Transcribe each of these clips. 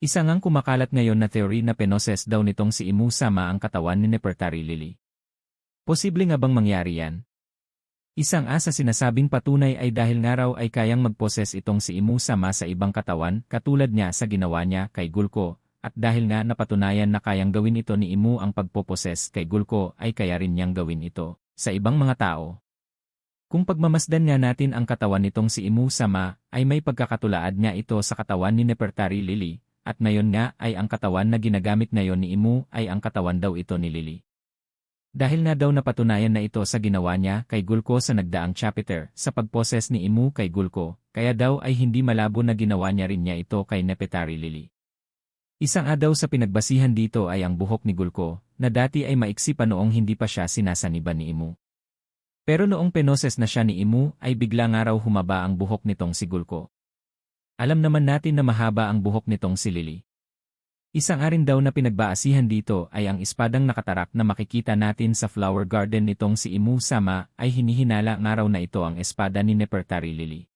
Isa ngang kumakalat ngayon na theory na pinoses daw nitong si Imu Sama ang katawan ni Nefertari Lili. Posible nga bang mangyari yan? Isang asa sinasabing patunay ay dahil nga raw ay kayang magposes itong si Imu Sama sa ibang katawan katulad niya sa ginawa niya kay Gulko, at dahil nga napatunayan na kayang gawin ito ni Imu ang pagpoposes kay Gulko ay kaya rin niyang gawin ito sa ibang mga tao. Kung pagmamasdan nga natin ang katawan nitong si Imu Sama, ay may pagkakatulaad nga ito sa katawan ni Nefertari Lili, at ngayon nga ay ang katawan na ginagamit ngayon ni Imu ay ang katawan daw ito ni Lili. Dahil nga daw napatunayan na ito sa ginawa niya kay Gulko sa nagdaang chapter sa pagposes ni Imu kay Gulko, kaya daw ay hindi malabo na ginawa niya rin niya ito kay Nefertari Lili. Isang daw sa pinagbasihan dito ay ang buhok ni Gulko, na dati ay maiksi pa noong hindi pa siya sinasaniban ni Imu. Pero noong pinoses na siya ni Imu ay bigla nga raw humaba ang buhok nitong si Gulko. Alam naman natin na mahaba ang buhok nitong si Lili. Isang rin daw na pinagbaasihan dito ay ang espadang nakatarak na makikita natin sa flower garden nitong si Imu Sama ay hinihinala nga raw na ito ang espada ni Nefertari Lili.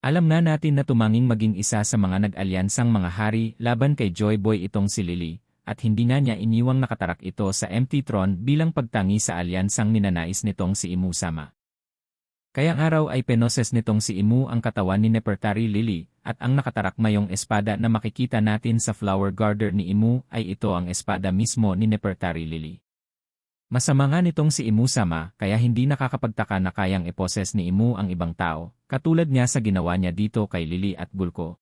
Alam na natin na tumanging maging isa sa mga nag-alyansang mga hari laban kay Joy Boy itong si Lili, at hindi nga niya iniwang nakatarak ito sa empty throne bilang pagtangi sa alyansang ninanais nitong si Imu Sama. Kaya araw ay pinoses nitong si Imu ang katawan ni Nefertari Lili, at ang nakatarak mayong espada na makikita natin sa flower garden ni Imu ay ito ang espada mismo ni Nefertari Lili. Masama nga nitong si Imu Sama kaya hindi nakakapagtaka na kayang iposes ni Imu ang ibang tao, katulad niya sa ginawa niya dito kay Lili at Gulko.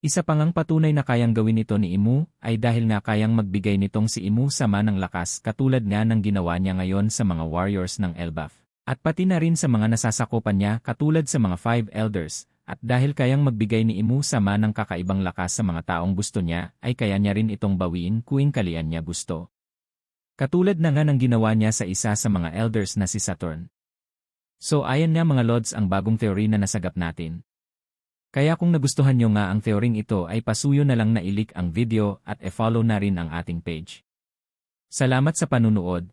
Isa pa ngang patunay na kayang gawin ito ni Imu ay dahil nga kayang magbigay nitong si Imu Sama ng lakas katulad nga ng ginawa niya ngayon sa mga warriors ng Elbaf. At pati na rin sa mga nasasakupan niya katulad sa mga 5 elders, at dahil kayang magbigay ni Imu Sama ng kakaibang lakas sa mga taong gusto niya, ay kaya niya rin itong bawiin kung kalian niya gusto. Katulad na nga ng ginawa niya sa isa sa mga elders na si Saturn. So ayan nga mga lods ang bagong theory na nasagap natin. Kaya kung nagustuhan nyo nga ang theoring ito ay pasuyo na lang na i-like ang video at e-follow na rin ang ating page. Salamat sa panunood.